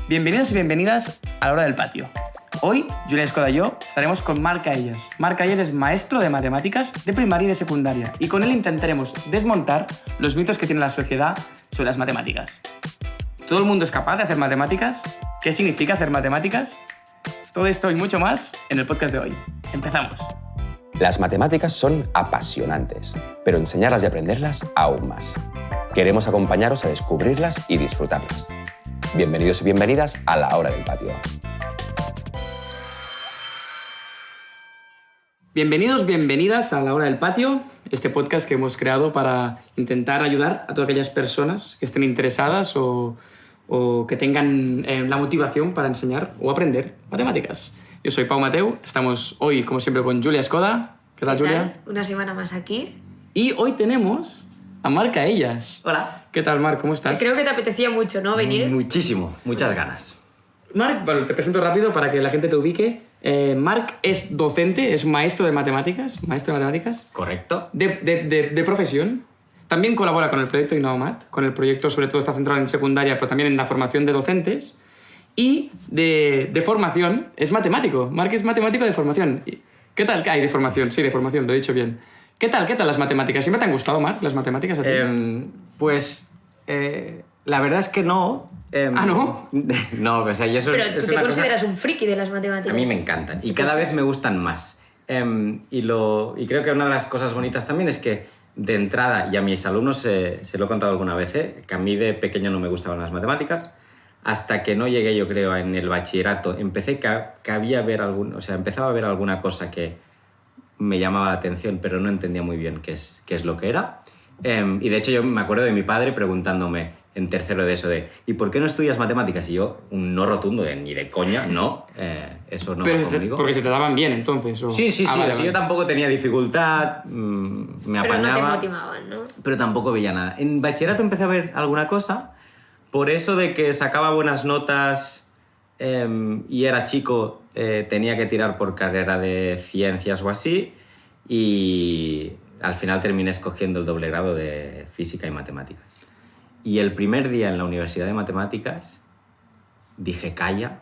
Bienvenidos y bienvenidas a La Hora del Patio. Hoy, Julia Escoda y yo estaremos con Marc Aellas. Marc Aellas es maestro de matemáticas de primaria y de secundaria y con él intentaremos desmontar los mitos que tiene la sociedad sobre las matemáticas. ¿Todo el mundo es capaz de hacer matemáticas? ¿Qué significa hacer matemáticas? Todo esto y mucho más en el podcast de hoy. Empezamos. Las matemáticas son apasionantes, pero enseñarlas y aprenderlas aún más. Queremos acompañaros a descubrirlas y disfrutarlas. Bienvenidos y bienvenidas a La Hora del Patio. Bienvenidos, bienvenidas a La Hora del Patio, este podcast que hemos creado para intentar ayudar a todas aquellas personas que estén interesadas o que tengan la motivación para enseñar o aprender matemáticas. Yo soy Pau Mateu, estamos hoy, como siempre, con Julia Escoda. ¿Qué tal, Julia? Una semana más aquí. Y hoy tenemos a Marc Aellas. Hola. ¿Qué tal, Marc? ¿Cómo estás? Creo que te apetecía mucho, ¿no? Venir. Muchísimo, muchas ganas. Marc, bueno, te presento rápido para que la gente te ubique. Marc es docente, es maestro de matemáticas. ¿Correcto? De profesión. También colabora con el proyecto Innovamat. Con el proyecto, sobre todo, está centrado en secundaria, pero también en la formación de docentes. Y de formación es matemático. Marc es matemático de formación. ¿Qué tal? ¿Qué hay de formación? Sí, de formación, lo he dicho bien. ¿Qué tal las matemáticas? ¿Siempre te han gustado, Marc, las matemáticas a ti? La verdad es que no. ¿No? No, o sea, y eso Pero es tú te una consideras cosa... un friki de las matemáticas. A mí me encantan y cada vez me gustan más. Y creo que una de las cosas bonitas también es que de entrada, y a mis alumnos se lo he contado alguna vez, que a mí de pequeño no me gustaban las matemáticas, hasta que no llegué, yo creo, en el bachillerato, empezaba a ver alguna cosa que me llamaba la atención, pero no entendía muy bien qué es lo que era. Y de hecho yo me acuerdo de mi padre preguntándome en tercero de eso de ¿y por qué no estudias matemáticas? Y yo, un no rotundo de ni de coña, no, eso no va conmigo. Porque se te daban bien, entonces. ¿o? Sí, Vale. Yo tampoco tenía dificultad, me apañaba. Pero no te motivaban, ¿no? Pero tampoco veía nada. En bachillerato empecé a ver alguna cosa, por eso de que sacaba buenas notas y era chico, tenía que tirar por carrera de ciencias o así, y al final terminé escogiendo el doble grado de física y matemáticas. Y el primer día en la Universidad de Matemáticas dije, calla,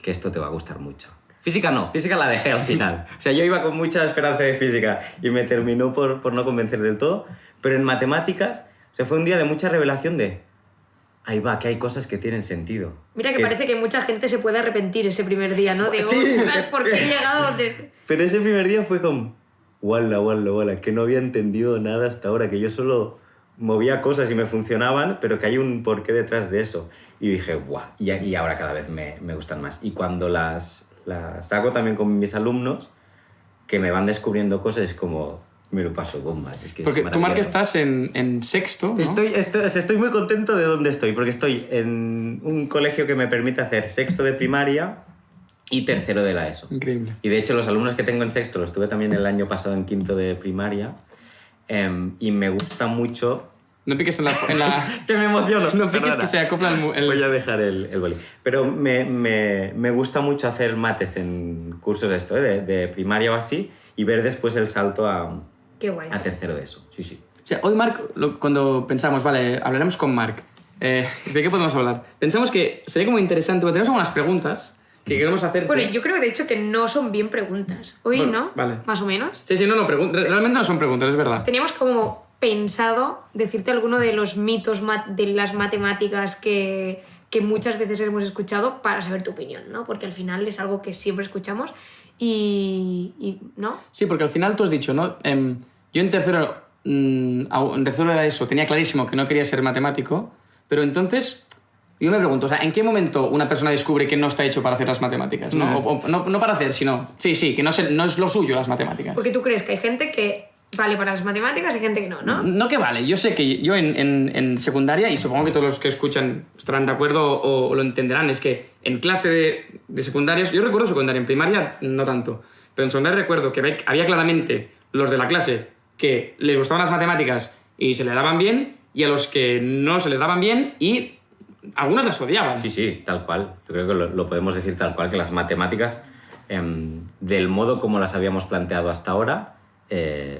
que esto te va a gustar mucho. Física no, física la dejé al final. O sea, yo iba con mucha esperanza de física y me terminó por no convencer del todo. Pero en matemáticas, fue un día de mucha revelación de, ahí va, que hay cosas que tienen sentido. Mira que parece que mucha gente se puede arrepentir ese primer día, ¿no? De, Sí. ¿por qué he llegado donde...? Pero ese primer día fue como, wala, que no había entendido nada hasta ahora, que yo solo movía cosas y me funcionaban, pero que hay un porqué detrás de eso. Y dije, guau, y ahora cada vez me gustan más. Y cuando las hago también con mis alumnos, que me van descubriendo cosas, es como, me lo paso bomba. Es que porque es tú, Marc, maravilloso. estás en sexto, ¿no? Estoy muy contento de dónde estoy, porque estoy en un colegio que me permite hacer sexto de primaria y tercero de la ESO. Increíble. Y de hecho los alumnos que tengo en sexto los tuve también el año pasado en quinto de primaria, y me gusta mucho... No piques en la... Que me emociono. No piques, Perdona. que se acopla el... Voy a dejar el boli. Pero me gusta mucho hacer mates en cursos de primaria o así, y ver después el salto Qué guay. a tercero de eso. Sí. O sea, hoy, Marc, cuando pensamos, vale, hablaremos con Marc, ¿de qué podemos hablar? Pensamos que sería como interesante, porque tenemos algunas preguntas que queremos hacerte. Bueno, yo creo de hecho que no son bien preguntas. Hoy, Bueno, ¿no? vale. Más o menos. Sí, realmente no son preguntas, es verdad. Teníamos como pensado decirte alguno de los mitos de las matemáticas que muchas veces hemos escuchado para saber tu opinión, ¿no? Porque al final es algo que siempre escuchamos y ¿no? Sí, porque al final tú has dicho, ¿no? Yo en tercero era eso, tenía clarísimo que no quería ser matemático, pero entonces yo me pregunto, o sea, ¿en qué momento una persona descubre que no está hecho para hacer las matemáticas? ¿No? O no para hacer, sino... Sí, que no es lo suyo las matemáticas. Porque tú crees que hay gente que vale para las matemáticas y gente que no, ¿no? No que vale, yo sé que yo en secundaria, y supongo que todos los que escuchan estarán de acuerdo o lo entenderán, es que en clase de secundarias, yo recuerdo secundaria, en primaria no tanto, pero en secundaria recuerdo que había claramente los de la clase que les gustaban las matemáticas y se le daban bien, y a los que no se les daban bien y algunos las odiaban. Sí, tal cual. Yo creo que lo podemos decir tal cual, que las matemáticas, del modo como las habíamos planteado hasta ahora,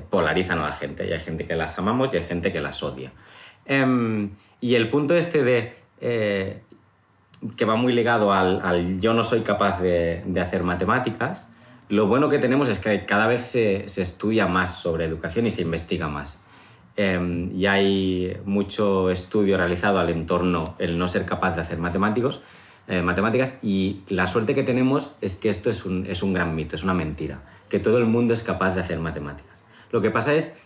polarizan a la gente. Y hay gente que las amamos y hay gente que las odia. Y el punto este de que va muy ligado al yo no soy capaz de hacer matemáticas, lo bueno que tenemos es que cada vez se estudia más sobre educación y se investiga más. Y hay mucho estudio realizado al entorno el no ser capaz de hacer matemáticas, y la suerte que tenemos es que esto es un gran mito, es una mentira, que todo el mundo es capaz de hacer matemáticas. Lo que pasa es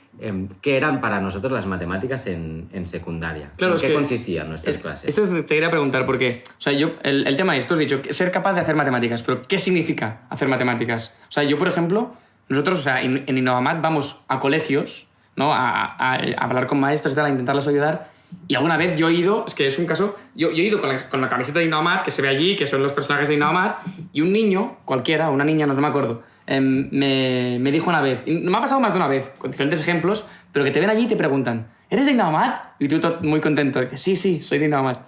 qué eran para nosotros las matemáticas en secundaria. Claro, ¿En qué consistían nuestras clases? Esto te quería preguntar, porque o sea, el tema es, tú has dicho, ser capaz de hacer matemáticas, pero ¿qué significa hacer matemáticas? O sea, yo, por ejemplo, nosotros o sea, en Innovamat vamos a colegios, ¿no? a hablar con maestros y tal, a intentarles ayudar, y alguna vez yo he ido, es que es un caso, yo he ido con la camiseta de Innovamat, que se ve allí, que son los personajes de Innovamat, y un niño, cualquiera, una niña, no me acuerdo, me dijo una vez, y me ha pasado más de una vez, con diferentes ejemplos, pero que te ven allí y te preguntan, ¿eres de Innovamat? Y tú muy contento, dices, sí, soy de Innovamat.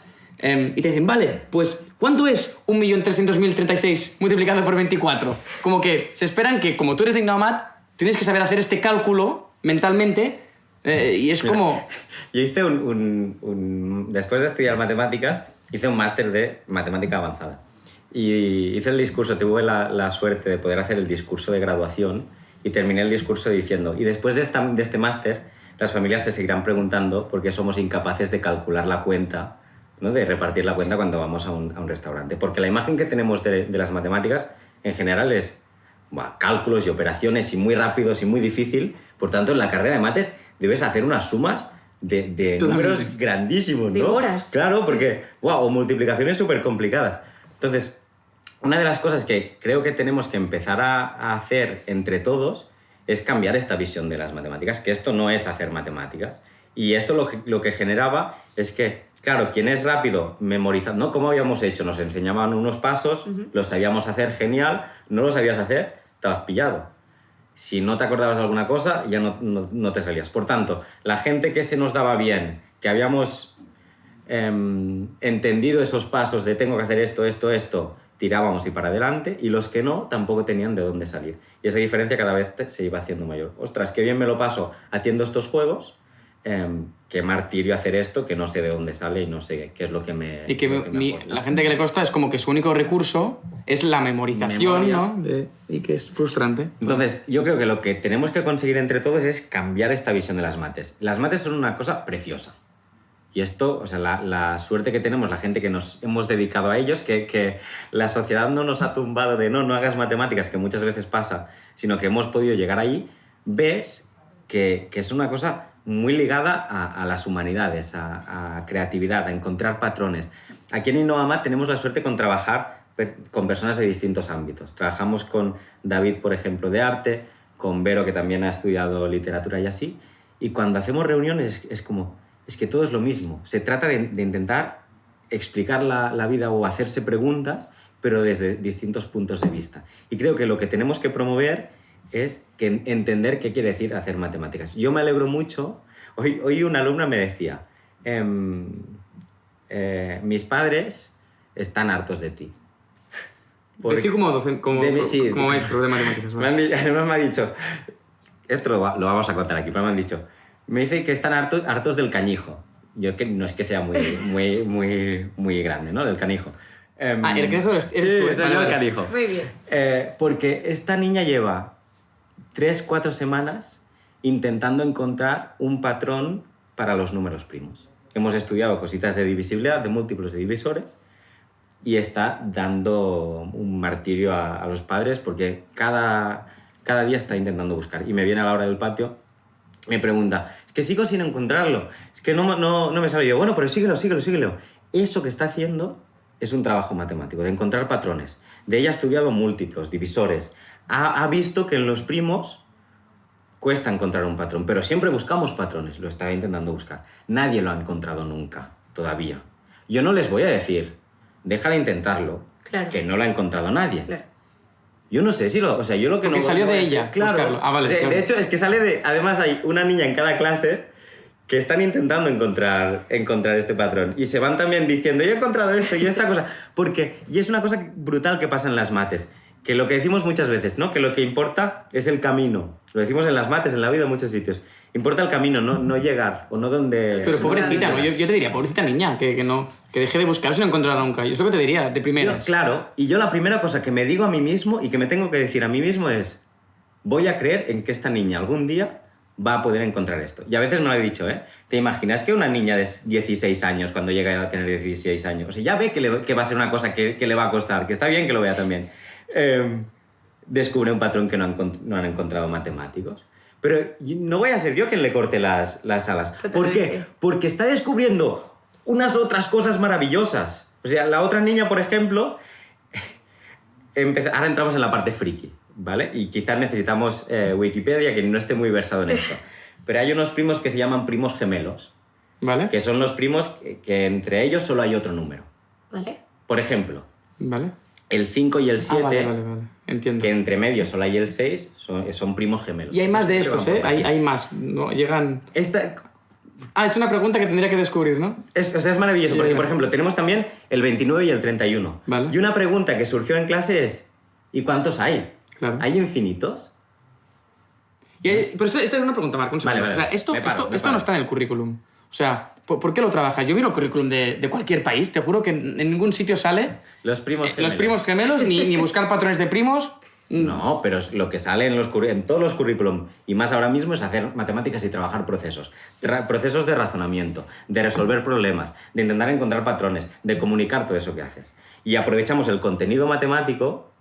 Y te dicen, vale, pues, ¿cuánto es 1.300.036 multiplicado por 24? Como que se esperan que, como tú eres de Innovamat, tienes que saber hacer este cálculo mentalmente, y es como... Yo hice después de estudiar matemáticas, hice un máster de matemática avanzada. Y hice el discurso, tuve la suerte de poder hacer el discurso de graduación y terminé el discurso diciendo, y después de este máster, las familias se seguirán preguntando por qué somos incapaces de calcular la cuenta, ¿no? De repartir la cuenta cuando vamos a un restaurante. Porque la imagen que tenemos de las matemáticas en general es cálculos y operaciones y muy rápidos y muy difícil. Por tanto, en la carrera de mates debes hacer unas sumas de números grandísimos, ¿no? De horas. Claro, porque, o multiplicaciones súper complicadas. Entonces, una de las cosas que creo que tenemos que empezar a hacer entre todos es cambiar esta visión de las matemáticas, que esto no es hacer matemáticas. Y esto lo que generaba es que, claro, quien es rápido memorizando, ¿no? ¿Cómo habíamos hecho? Nos enseñaban unos pasos, los sabíamos hacer genial, no los sabías hacer, estabas pillado. Si no te acordabas de alguna cosa, ya no te salías. Por tanto, la gente que se nos daba bien, que habíamos entendido esos pasos de tengo que hacer esto, tirábamos y para adelante, y los que no, tampoco tenían de dónde salir. Y esa diferencia cada vez se iba haciendo mayor. Ostras, qué bien me lo paso haciendo estos juegos, qué martirio hacer esto, que no sé de dónde sale y no sé qué es lo que me Y que aporta. la gente que le cuesta es como que su único recurso es la memorización, Memoria. ¿no? Y que es frustrante. Entonces, yo creo que lo que tenemos que conseguir entre todos es cambiar esta visión de las mates. Las mates son una cosa preciosa. Y esto, o sea, la suerte que tenemos, la gente que nos hemos dedicado a ellos, que la sociedad no nos ha tumbado de no hagas matemáticas, que muchas veces pasa, sino que hemos podido llegar ahí, ves que es una cosa muy ligada a las humanidades, a creatividad, a encontrar patrones. Aquí en Innovamat tenemos la suerte con trabajar con personas de distintos ámbitos. Trabajamos con David, por ejemplo, de arte, con Vero, que también ha estudiado literatura y así, y cuando hacemos reuniones es como... Es que todo es lo mismo. Se trata de intentar explicar la vida o hacerse preguntas, pero desde distintos puntos de vista. Y creo que lo que tenemos que promover es entender qué quiere decir hacer matemáticas. Yo me alegro mucho. Hoy una alumna me decía, mis padres están hartos de ti. De ti como maestro de matemáticas. ¿Vale? Además me ha dicho, esto lo vamos a contar aquí, pero me han dicho, me dice que están hartos del canijo. Yo que no es que sea muy grande, ¿no? Del canijo. El canijo eres tú. Yo el canijo. Muy bien. Porque esta niña lleva 3-4 semanas intentando encontrar un patrón para los números primos. Hemos estudiado cositas de divisibilidad, de múltiplos de divisores, y está dando un martirio a los padres porque cada día está intentando buscar. Y me viene a la hora del patio, me pregunta, es que sigo sin encontrarlo, es que no me sale. Yo, bueno, pero síguelo. Eso que está haciendo es un trabajo matemático, de encontrar patrones. De ella ha estudiado múltiplos, divisores. Ha visto que en los primos cuesta encontrar un patrón, pero siempre buscamos patrones, lo está intentando buscar. Nadie lo ha encontrado nunca, todavía. Yo no les voy a decir, deja de intentarlo, Claro. que no lo ha encontrado nadie. Claro. Yo no sé si lo... O sea, yo lo que Porque no... salió no de voy a ella decir, claro. buscarlo. Ah, vale, O sea, claro. De hecho, es que sale de... Además, hay una niña en cada clase que están intentando encontrar este patrón. Y se van también diciendo, yo he encontrado esto y esta cosa. Y es una cosa brutal que pasa en las mates. Que lo que decimos muchas veces, ¿no? Que lo que importa es el camino. Lo decimos en las mates, en la vida, en muchos sitios. Importa el camino, no llegar, o no donde... Pero no pobrecita, ¿no? donde Yo te diría, pobrecita niña, que deje de buscar si no encontrará nunca. Yo es lo que te diría, de primeras. Claro, y yo la primera cosa que me digo a mí mismo y que me tengo que decir a mí mismo es: voy a creer en que esta niña algún día va a poder encontrar esto. Y a veces me lo he dicho, ¿eh? ¿Te imaginas que una niña de 16 años, cuando llega a tener 16 años, o sea, ya ve que va a ser una cosa que le va a costar, que está bien que lo vea también, descubre un patrón que no han encontrado matemáticos? Pero no voy a ser yo quien le corte las alas. Totalmente. ¿Por qué? Porque está descubriendo unas otras cosas maravillosas. O sea, la otra niña, por ejemplo, ahora entramos en la parte friki, ¿vale? Y quizás necesitamos Wikipedia, que no esté muy versado en esto. Pero hay unos primos que se llaman primos gemelos, ¿Vale? que son los primos que entre ellos solo hay otro número. ¿Vale? Por ejemplo, ¿Vale? el 5 y el 7, Vale. Entiendo. que entre medio solo hay el 6, son primos gemelos. Y hay más de Eso estos, siempre ¿eh? va por ahí. Hay más. ¿No? Llegan... Esta, Es una pregunta que tendría que descubrir, ¿no? o sea, es maravilloso, porque, Ya. por ejemplo, tenemos también el 29 y el 31. Vale. Y una pregunta que surgió en clase es: ¿y cuántos hay? Claro. ¿Hay infinitos? Pero esto es una pregunta, Marco. Un segundo. Vale. O sea, esto Me paro. no está en el currículum. O sea, ¿por qué lo trabajas? Yo miro el currículum de cualquier país, te juro que en ningún sitio sale Los primos gemelos. los primos gemelos, ni buscar patrones de primos. No, pero lo que sale en todos los currículum, y más ahora mismo, es hacer matemáticas y trabajar procesos. Procesos de razonamiento, de resolver problemas, de intentar encontrar patrones, de comunicar todo eso que haces. Y aprovechamos el contenido matemático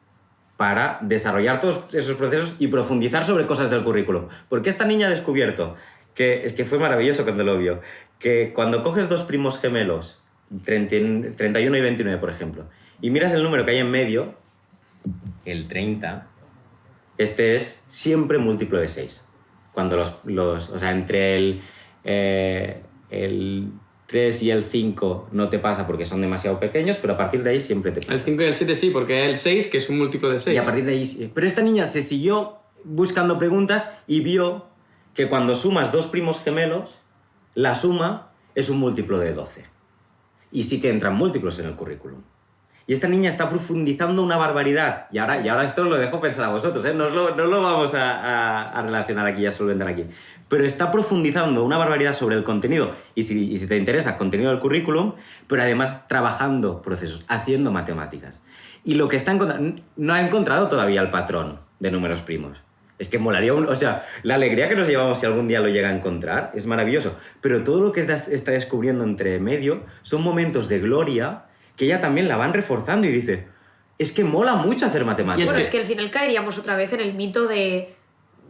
para desarrollar todos esos procesos y profundizar sobre cosas del currículum. Porque esta niña ha descubierto, es que fue maravilloso cuando lo vio, que cuando coges dos primos gemelos, 31 y 29, por ejemplo, y miras el número que hay en medio, el 30, este es siempre múltiplo de 6. Cuando o sea, entre el 3 y el 5 no te pasa porque son demasiado pequeños, pero a partir de ahí siempre te pasa. El 5 y el 7 sí, porque el 6, que es un múltiplo de 6. Y a partir de ahí sí. Pero esta niña se siguió buscando preguntas y vio que cuando sumas dos primos gemelos, la suma es un múltiplo de 12. Y sí que entran múltiplos en el currículum. Y esta niña está profundizando una barbaridad. Y ahora esto lo dejo pensar a vosotros, ¿eh? No lo vamos a relacionar aquí y a solventar aquí. Pero está profundizando una barbaridad sobre el contenido. Y si te interesa, contenido del currículum, pero además trabajando procesos, haciendo matemáticas. Y lo que está encontrando... No ha encontrado todavía el patrón de números primos. Es que molaría... O sea, la alegría que nos llevamos si algún día lo llega a encontrar es maravilloso. Pero todo lo que está descubriendo entre medio son momentos de gloria que ella también la van reforzando y dice: es que mola mucho hacer matemáticas. Bueno, es que al final caeríamos otra vez en el mito de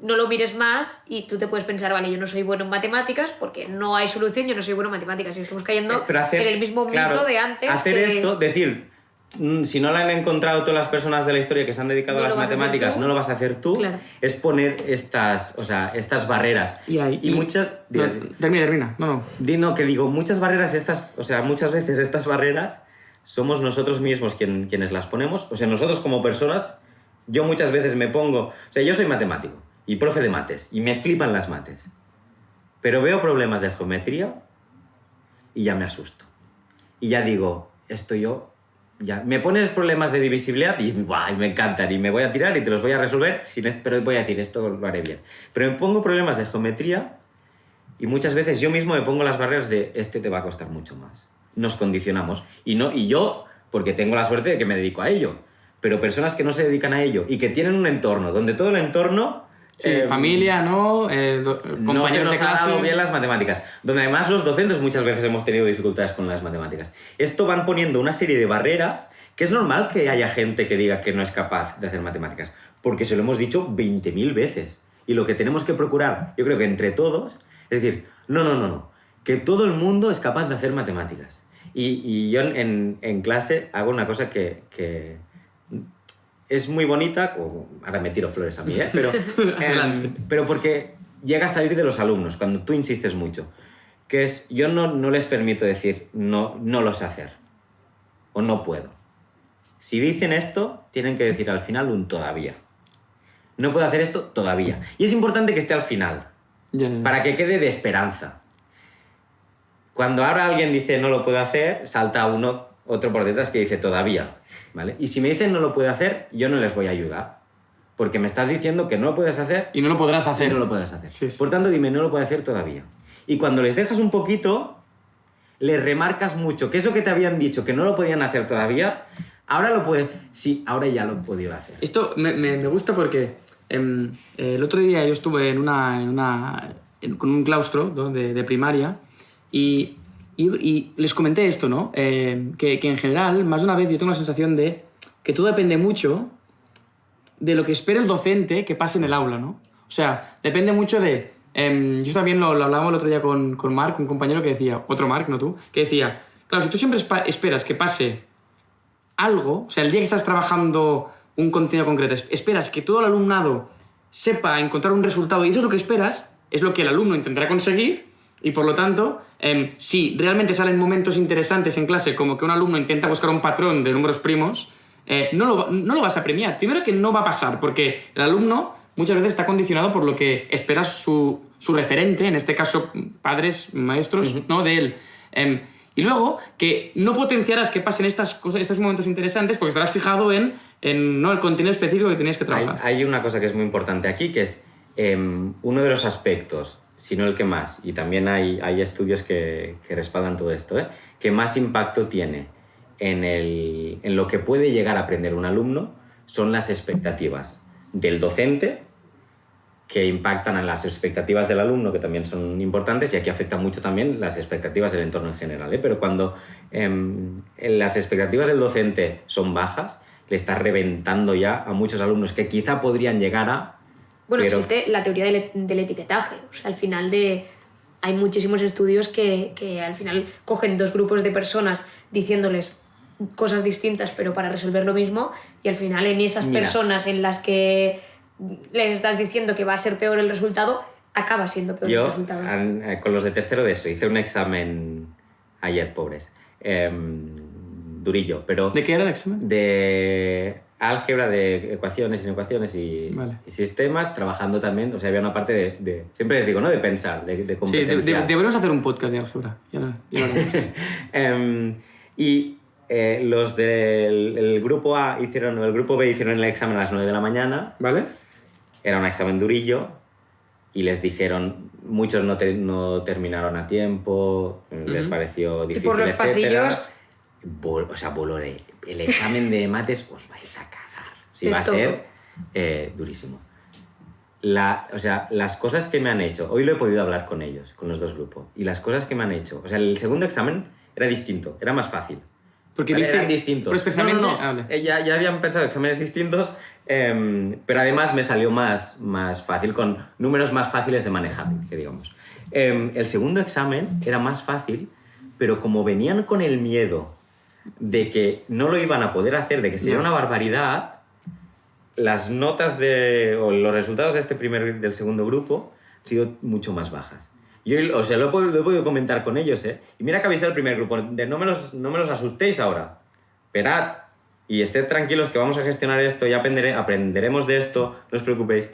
no lo mires más y tú te puedes pensar, vale, yo no soy bueno en matemáticas porque no hay solución, yo no soy bueno en matemáticas. Y estamos cayendo Pero en el mismo mito de antes. Hacer esto, decir, si no la han encontrado todas las personas de la historia que se han dedicado No a las lo vas a hacer matemáticas, tú. no lo vas a hacer tú, Claro. es poner estas barreras. Y muchas... No, termina. No. Que digo, muchas barreras muchas veces estas barreras somos nosotros mismos quienes las ponemos. O sea, nosotros como personas, yo muchas veces me pongo... O sea, yo soy matemático y profe de mates y me flipan las mates. Pero veo problemas de geometría y ya me asusto. Y ya digo, esto yo... Ya, me pones problemas de divisibilidad y ¡buah! Me encantan y me voy a tirar y te los voy a resolver, pero voy a decir, esto lo haré bien. Pero me pongo problemas de geometría y muchas veces yo mismo me pongo las barreras de este te va a costar mucho más. Nos condicionamos. Y yo, porque tengo la suerte de que me dedico a ello, pero personas que no se dedican a ello y que tienen un entorno donde todo el entorno... Sí, familia, ¿no? no se Compañeros nos de ha clase. dado bien las matemáticas, donde además los docentes muchas veces hemos tenido dificultades con las matemáticas. Esto van poniendo una serie de barreras que es normal que haya gente que diga que no es capaz de hacer matemáticas, porque se lo hemos dicho 20.000 veces. Y lo que tenemos que procurar, yo creo que entre todos, es decir, no, que todo el mundo es capaz de hacer matemáticas. Y yo en clase hago una cosa que es muy bonita, ahora me tiro flores a mí, ¿eh? Pero porque llega a salir de los alumnos, cuando tú insistes mucho, que es, yo no les permito decir, no lo sé hacer, o no puedo. Si dicen esto, tienen que decir al final un todavía. No puedo hacer esto todavía. Y es importante que esté al final, Ya. para que quede de esperanza. Cuando ahora alguien dice no lo puedo hacer, salta otro por detrás que dice todavía, ¿vale? Y si me dicen no lo puedo hacer, yo no les voy a ayudar. porque me estás diciendo que no lo puedes hacer Y no lo podrás y hacer. no lo podrás hacer. Sí, sí. Por tanto, dime, no lo puedo hacer todavía. Y cuando les dejas un poquito, les remarcas mucho que eso que te habían dicho que no lo podían hacer todavía, ahora lo puedes... Sí, ahora ya lo he podido hacer. Esto me gusta porque el otro día yo estuve con un claustro de primaria y les comenté esto, ¿no? Que en general, más de una vez, yo tengo la sensación de que todo depende mucho de lo que espera el docente que pase en el aula, ¿no? O sea, depende mucho de... yo también lo hablábamos el otro día con Marc, un compañero que decía, otro Marc, no tú, que decía, claro, si tú siempre esperas que pase algo, o sea, el día que estás trabajando un contenido concreto, esperas que todo el alumnado sepa encontrar un resultado y eso es lo que esperas, es lo que el alumno intentará conseguir y por lo tanto, si realmente salen momentos interesantes en clase como que un alumno intenta buscar un patrón de números primos, no lo vas a premiar. Primero que no va a pasar porque el alumno muchas veces está condicionado por lo que espera su referente, en este caso padres, maestros, ¿no? de él. Y luego, que no potenciarás que pasen estas cosas, estos momentos interesantes porque estarás fijado en ¿no? el contenido específico que tenías que trabajar. Hay una cosa que es muy importante aquí, que es uno de los aspectos, si no el que más, y también hay estudios que respaldan todo esto, que más impacto tiene en lo que puede llegar a aprender un alumno son las expectativas del docente, que impactan en las expectativas del alumno, que también son importantes, y aquí afecta mucho también las expectativas del entorno en general. Pero cuando las expectativas del docente son bajas, le estás reventando ya a muchos alumnos que quizá podrían llegar a... Bueno, pero... existe la teoría del etiquetaje. O sea, al final hay muchísimos estudios que al final cogen dos grupos de personas diciéndoles cosas distintas pero para resolver lo mismo y al final en esas personas en las que les estás diciendo que va a ser peor el resultado, acaba siendo peor el resultado. Con los de tercero de eso, hice un examen ayer, pobres. Durillo, pero... ¿De qué era el examen? De álgebra, de ecuaciones, inecuaciones y sistemas, trabajando también, o sea, había una parte de siempre les digo, ¿no? De pensar, de competencia. Sí, deberíamos hacer un podcast de álgebra. Ya lo y los del grupo A el grupo B hicieron el examen a las 9 de la mañana. ¿Vale? Era un examen durillo y les dijeron, muchos no terminaron a tiempo, les pareció difícil, y por los etcétera. Pasillos... voló el examen de mates, os vais a cagar. Sí, va a ser durísimo. Las cosas que me han hecho, hoy lo he podido hablar con ellos, con los dos grupos, y las cosas que me han hecho, o sea, el segundo examen era distinto, era más fácil. Porque ¿Vale? viste... Eran distintos. Pero especialmente... No. Ya habían pensado exámenes distintos, pero además me salió más fácil, con números más fáciles de manejar, que digamos. El segundo examen era más fácil, pero como venían con el miedo de que no lo iban a poder hacer, de que sería una barbaridad, las notas o los resultados del segundo grupo han sido mucho más bajas. Yo, o sea, lo he podido comentar con ellos, y mira que avisé al primer grupo, de no me los asustéis ahora, esperad, y ested tranquilos que vamos a gestionar esto, y aprenderemos de esto, no os preocupéis.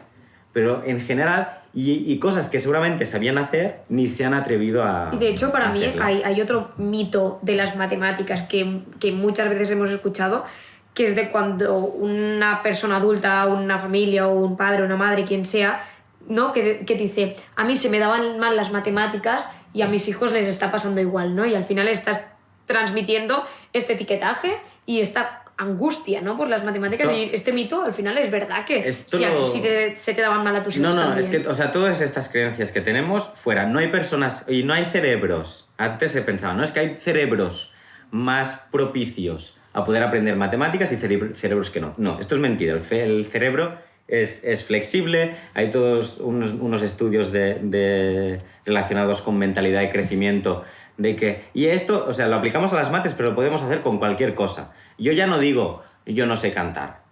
Pero en general, y cosas que seguramente sabían hacer, ni se han atrevido a... Y de hecho, para mí hacerlas. hay otro mito de las matemáticas que muchas veces hemos escuchado, que es de cuando una persona adulta, una familia o un padre o una madre, quien sea, ¿no? que dice, a mí se me daban mal las matemáticas y a mis hijos les está pasando igual, ¿no? Y al final estás transmitiendo este etiquetaje y esta angustia, ¿no? por las matemáticas. Y este mito al final es verdad que se te daban mal a tus hijos también. Es que, o sea, todas estas creencias que tenemos fuera, no hay personas y no hay cerebros. Antes se pensaba, ¿no? Es que hay cerebros más propicios a poder aprender matemáticas y cerebros que no. No, esto es mentira. El cerebro es flexible, hay todos unos estudios relacionados con mentalidad y crecimiento y esto, o sea, lo aplicamos a las mates, pero lo podemos hacer con cualquier cosa. Yo ya no digo, yo no sé cantar.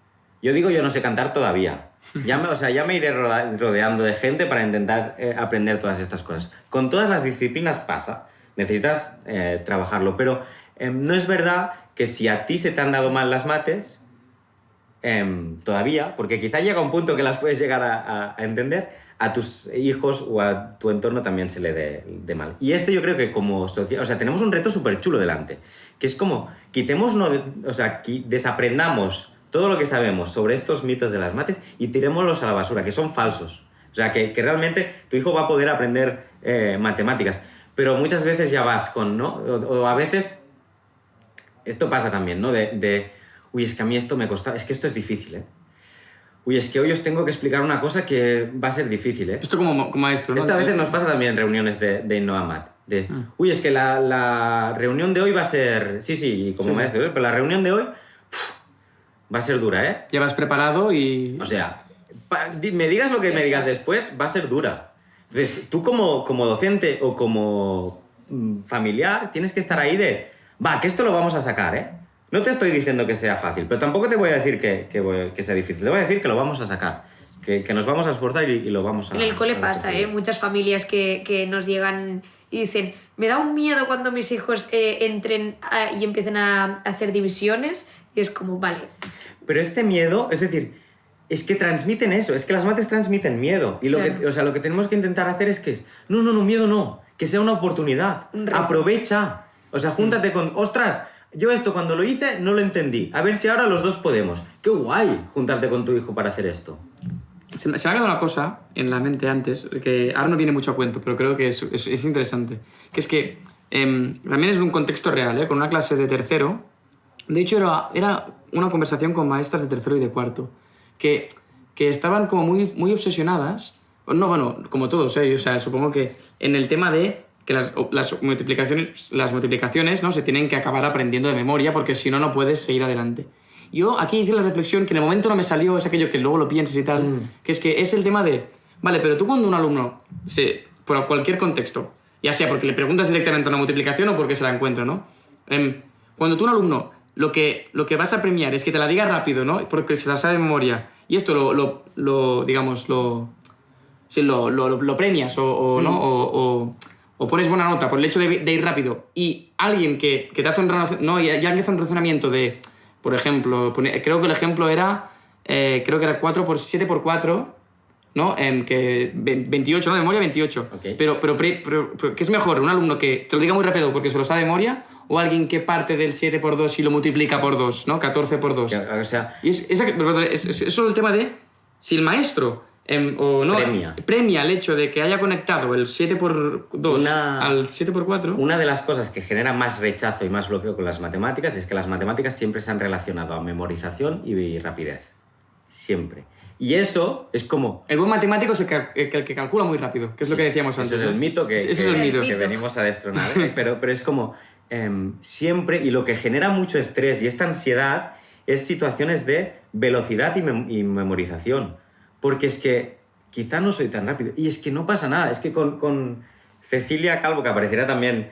Yo digo, yo no sé cantar todavía. Ya me iré rodeando de gente para intentar aprender todas estas cosas. Con todas las disciplinas pasa. Necesitas trabajarlo, pero no es verdad que si a ti se te han dado mal las mates, todavía, porque quizá llega un punto que las puedes llegar a entender, a tus hijos o a tu entorno también se le dé mal. Y esto yo creo que como sociedad, o sea, tenemos un reto súper chulo delante, que es como, desaprendamos todo lo que sabemos sobre estos mitos de las mates y tirémoslos a la basura, que son falsos. O sea, que realmente tu hijo va a poder aprender matemáticas. Pero muchas veces ya vas con, ¿no? O a veces, esto pasa también, ¿no? Uy, es que a mí esto me cuesta, es que esto es difícil, ¿eh? Uy, es que hoy os tengo que explicar una cosa que va a ser difícil, ¿eh? Esto como maestro, ¿no? Esto a veces nos pasa también en reuniones de InnovaMat. Uy, es que la reunión de hoy va a ser... Sí, como maestro, pero la reunión de hoy va a ser dura, ¿eh? Ya vas preparado y... O sea, me digas lo que me digas después, va a ser dura. Entonces, tú como docente o como familiar tienes que estar ahí que esto lo vamos a sacar, ¿eh? No te estoy diciendo que sea fácil, pero tampoco te voy a decir que sea difícil. Te voy a decir que lo vamos a sacar, que nos vamos a esforzar y lo vamos a... En el cole pasa, ¿eh? Muchas familias que nos llegan y dicen, me da un miedo cuando mis hijos entren y empiecen a hacer divisiones, y es como, vale. Pero este miedo, es decir, es que transmiten eso, es que las mates transmiten miedo. Y lo que tenemos que intentar hacer es que no, miedo no, que sea una oportunidad. Aprovecha. O sea, júntate con, ostras, yo esto cuando lo hice no lo entendí. A ver si ahora los dos podemos. ¡Qué guay juntarte con tu hijo para hacer esto! Se me ha quedado una cosa en la mente antes, que ahora no viene mucho a cuento, pero creo que es interesante. Que es que también es un contexto real, ¿eh? Con una clase de tercero. De hecho, era una conversación con maestras de tercero y de cuarto, que estaban como muy obsesionadas, no, bueno, como todos, ¿eh? O sea, supongo que en el tema de que las multiplicaciones, ¿no? Se tienen que acabar aprendiendo de memoria, porque si no, no puedes seguir adelante. Yo aquí hice la reflexión que en el momento no me salió, es aquello que luego lo piensas y tal, que es el tema de, vale, pero tú cuando un alumno, por cualquier contexto, ya sea porque le preguntas directamente una multiplicación o porque se la encuentra, ¿no? Cuando tú un alumno lo que vas a premiar es que te la diga rápido, ¿no? Porque se la sabe de memoria, y esto lo premias ¿no? O pones buena nota por el hecho de ir rápido, y alguien que te hace un razonamiento de, por ejemplo, creo que el ejemplo era, creo que era 7x4, ¿no? Que 28, ¿no? De memoria 28. Okay. Pero ¿qué es mejor? ¿Un alumno que te lo diga muy rápido porque se lo sabe de memoria, o alguien que parte del 7x2 y lo multiplica por 2, ¿no? 14x2. O sea... Y es solo el tema de si el maestro o no premia el hecho de que haya conectado el 7x2 al 7x4. Una de las cosas que genera más rechazo y más bloqueo con las matemáticas es que las matemáticas siempre se han relacionado a memorización y rapidez. Siempre. Y eso es como... El buen matemático es el que calcula muy rápido, que es lo que decíamos antes. Eso es el mito que venimos a destronar. pero es como siempre, y lo que genera mucho estrés y esta ansiedad es situaciones de velocidad y memorización. Porque es que quizá no soy tan rápido. Y es que no pasa nada. Es que con Cecilia Calvo, que aparecerá también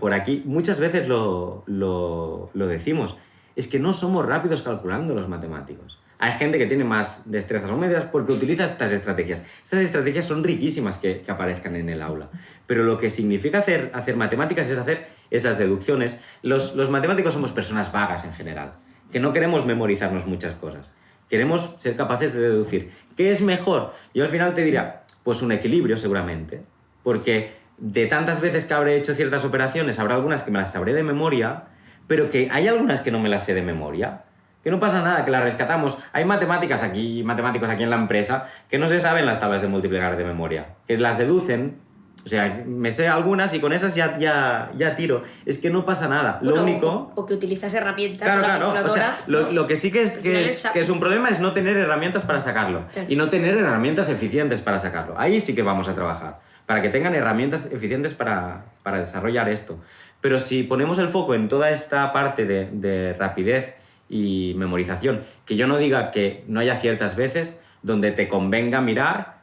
por aquí, muchas veces lo decimos. Es que no somos rápidos calculando los matemáticos. Hay gente que tiene más destrezas o medias porque utiliza estas estrategias. Estas estrategias son riquísimas que aparezcan en el aula. Pero lo que significa hacer matemáticas es hacer esas deducciones. Los matemáticos somos personas vagas en general, que no queremos memorizarnos muchas cosas. Queremos ser capaces de deducir. ¿Qué es mejor? Yo al final te diría, pues un equilibrio seguramente. Porque de tantas veces que habré hecho ciertas operaciones, habrá algunas que me las sabré de memoria, pero que hay algunas que no me las sé de memoria. Que no pasa nada, que las rescatamos. Hay matemáticos aquí en la empresa que no se saben las tablas de multiplicar de memoria. Que las deducen. O sea, me sé algunas y con esas ya tiro. Es que no pasa nada. Bueno, lo único... O que utilizas herramientas. Claro. O sea, lo que sí que es un problema es no tener herramientas para sacarlo. Claro. Y no tener herramientas eficientes para sacarlo. Ahí sí que vamos a trabajar. Para que tengan herramientas eficientes para desarrollar esto. Pero si ponemos el foco en toda esta parte de rapidez y memorización, que yo no diga que no haya ciertas veces donde te convenga mirar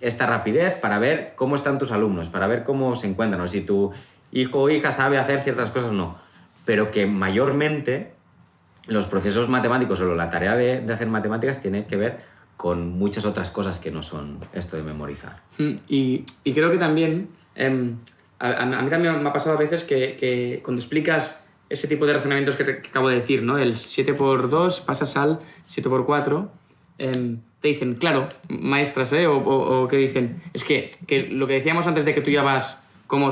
esta rapidez para ver cómo están tus alumnos, para ver cómo se encuentran, o si tu hijo o hija sabe hacer ciertas cosas, no. Pero que mayormente los procesos matemáticos o la tarea de hacer matemáticas tiene que ver con muchas otras cosas que no son esto de memorizar. Y creo que también, a mí también me ha pasado a veces que cuando explicas ese tipo de razonamientos que acabo de decir, ¿no? El 7x2 pasas al 7x4, te dicen, claro, maestras, o que dicen, es que lo que decíamos antes de que tú ya vas como,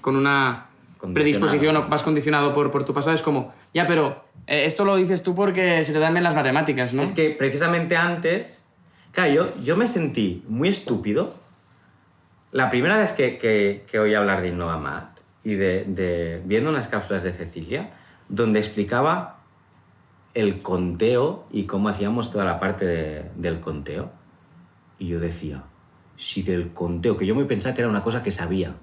con una predisposición o vas condicionado por tu pasado, es como, ya, pero esto lo dices tú porque se te dan bien las matemáticas, ¿no? Es que precisamente antes, claro, yo me sentí muy estúpido la primera vez que oí hablar de InnovaMath y viendo unas cápsulas de Cecilia, donde explicaba el conteo y cómo hacíamos toda la parte del conteo. Y yo decía, si del conteo, que yo me pensaba que era una cosa que sabía,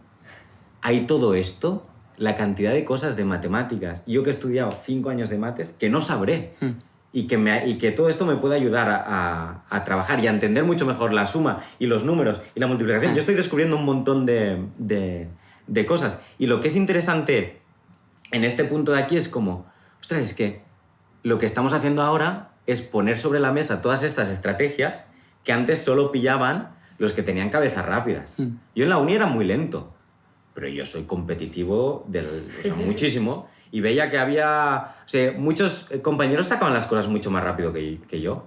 hay todo esto, la cantidad de cosas de matemáticas, yo que he estudiado 5 años de mates, que no sabré. Y que todo esto me puede ayudar a trabajar y a entender mucho mejor la suma y los números y la multiplicación. Yo estoy descubriendo un montón de cosas. Y lo que es interesante en este punto de aquí es como, ostras, es que lo que estamos haciendo ahora es poner sobre la mesa todas estas estrategias que antes solo pillaban los que tenían cabezas rápidas. Yo en la uni era muy lento, pero yo soy competitivo muchísimo, y veía que había... O sea, muchos compañeros sacaban las cosas mucho más rápido que yo,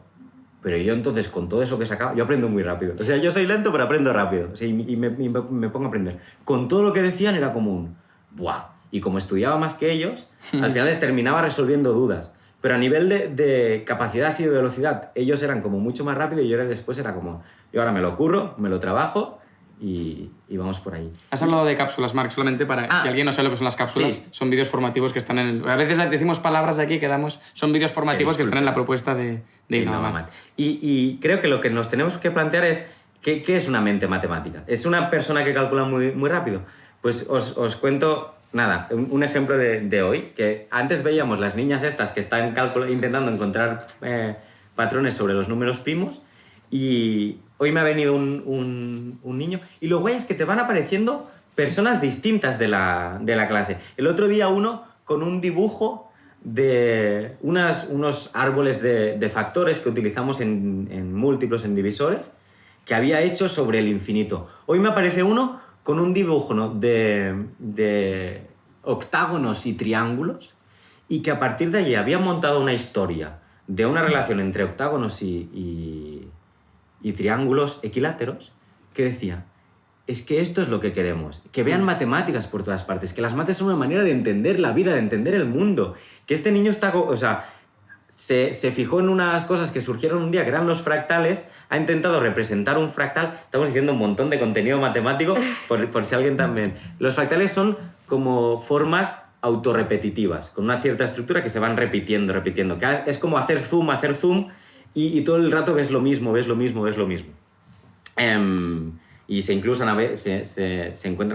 pero yo entonces con todo eso que sacaba, yo aprendo muy rápido. O sea, yo soy lento, pero aprendo rápido. O sea, y me pongo a aprender. Con todo lo que decían era como un... ¡Buah! Y como estudiaba más que ellos, al final les terminaba resolviendo dudas. Pero a nivel de capacidad y de velocidad, ellos eran como mucho más rápido y yo después era como... Yo ahora me lo curro, me lo trabajo y vamos por ahí. Has hablado de cápsulas, Marc, solamente para... Si alguien no sabe lo que son las cápsulas, sí. Son vídeos formativos que están en el... A veces decimos palabras aquí que damos... Son vídeos formativos que están en la propuesta de InnovaMath. Y creo que lo que nos tenemos que plantear es ¿qué es una mente matemática? ¿Es una persona que calcula muy, muy rápido? Pues os cuento... Nada, un ejemplo de hoy, que antes veíamos las niñas estas que están intentando encontrar patrones sobre los números primos, y hoy me ha venido un niño, y lo guay es que te van apareciendo personas distintas de la clase. El otro día uno con un dibujo de unos árboles de factores que utilizamos en múltiplos, en divisores, que había hecho sobre el infinito. Hoy me aparece uno con un dibujo, ¿no?, de octágonos y triángulos, y que a partir de allí había montado una historia de una relación entre octágonos y triángulos equiláteros, que decía, es que esto es lo que queremos, que vean matemáticas por todas partes, que las mates son una manera de entender la vida, de entender el mundo, que este niño está... O sea, se fijó en unas cosas que surgieron un día, que eran los fractales, ha intentado representar un fractal. Estamos diciendo un montón de contenido matemático, por si alguien también... Los fractales son como formas autorrepetitivas, con una cierta estructura que se van repitiendo. Que es como hacer zoom, y todo el rato ves lo mismo. Y se encuentran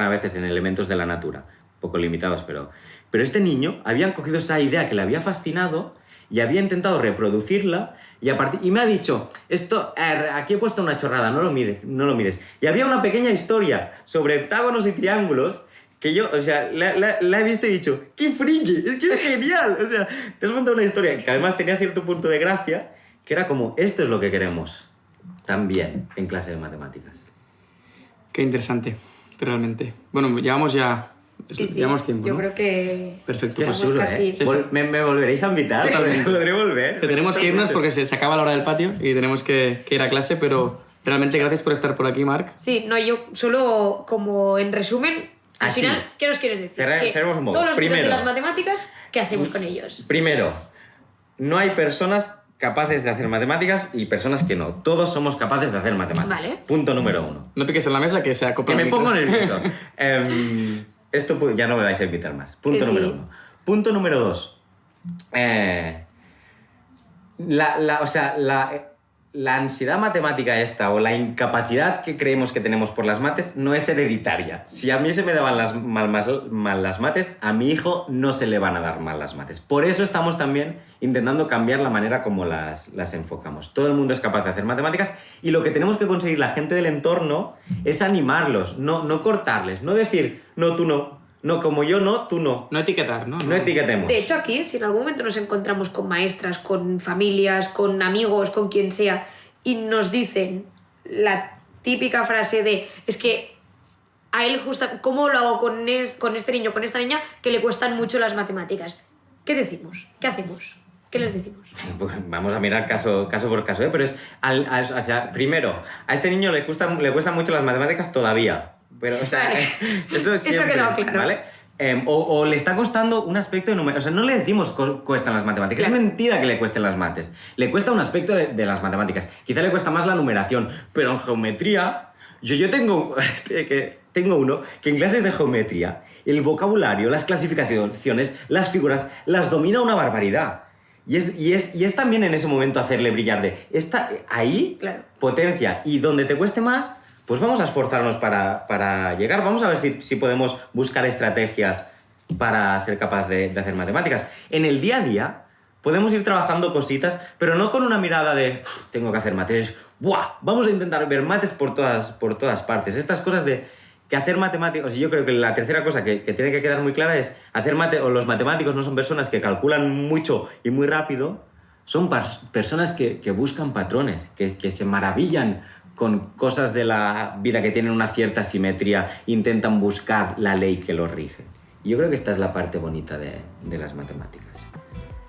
a veces en elementos de la natura, poco limitados, pero este niño habían cogido esa idea que le había fascinado y había intentado reproducirla, y me ha dicho, esto, aquí he puesto una chorrada, no lo mires. Y había una pequeña historia sobre octágonos y triángulos que yo, o sea, la he visto y he dicho, ¡qué friki! ¡Es que es genial! O sea, te has montado una historia que además tenía cierto punto de gracia, que era como, esto es lo que queremos también en clase de matemáticas. Qué interesante, realmente. Bueno, llevamos ya... Sí, llevamos tiempo, yo ¿no? creo que... Perfecto. Estamos Seguro, casi... ¿Me volveréis a invitar? ¿Podré volver? Que tenemos que irnos porque se acaba la hora del patio y tenemos que ir a clase, pero realmente gracias por estar por aquí, Marc. Sí, no, yo solo como en resumen, al final, sí. ¿qué nos quieres decir? Cerremos un poco. Todos los mitos de Primero. las matemáticas, ¿qué hacemos con ellos? Primero, no hay personas capaces de hacer matemáticas y personas que no. Todos somos capaces de hacer matemáticas. Vale. Punto número 1. No piques en la mesa que se acopla Que el me pongo micro. nervioso. Esto ya no me vais a invitar más. Punto Sí. número 1. Punto número 2. La ansiedad matemática esta o la incapacidad que creemos que tenemos por las mates no es hereditaria. Si a mí se me daban mal las mates, a mi hijo no se le van a dar mal las mates. Por eso estamos también intentando cambiar la manera como las enfocamos. Todo el mundo es capaz de hacer matemáticas y lo que tenemos que conseguir la gente del entorno es animarlos, no cortarles, no decir, no, tú no. No, como yo no, tú no. No etiquetar, ¿no? No etiquetemos. De hecho, aquí, si en algún momento nos encontramos con maestras, con familias, con amigos, con quien sea, y nos dicen la típica frase de, es que a él ¿cómo lo hago con este niño, con esta niña, que le cuestan mucho las matemáticas? ¿Qué decimos? ¿Qué hacemos? ¿Qué les decimos? Pues vamos a mirar caso por caso, ¿eh? Pero primero, a este niño le cuestan mucho las matemáticas todavía. Pero, o sea, Vale. eso siempre, Eso ha quedado claro. ¿vale? o le está costando un aspecto de número. O sea, no le decimos cuestan las matemáticas. Claro. Es mentira que le cuesten las mates. Le cuesta un aspecto de las matemáticas. Quizá le cuesta más la numeración, pero en geometría... Yo tengo uno que en clases de geometría el vocabulario, las clasificaciones, las figuras, las domina una barbaridad. Y es también en ese momento hacerle brillar de... Ahí, Claro. potencia. Y donde te cueste más, pues vamos a esforzarnos para llegar. Vamos a ver si podemos buscar estrategias para ser capaz de hacer matemáticas. En el día a día podemos ir trabajando cositas, pero no con una mirada de tengo que hacer mates. ¡Buah! Vamos a intentar ver mates por todas partes. Estas cosas de que hacer matemáticos... Y yo creo que la tercera cosa que tiene que quedar muy clara es los matemáticos no son personas que calculan mucho y muy rápido, son personas que buscan patrones, que se maravillan con cosas de la vida que tienen una cierta simetría, intentan buscar la ley que los rige. Y yo creo que esta es la parte bonita de las matemáticas.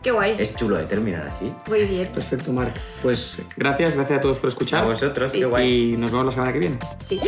Qué guay. Es chulo de terminar así. Muy bien. Perfecto, Marc. Pues gracias a todos por escuchar. A vosotros, qué guay. Y nos vemos la semana que viene. Sí.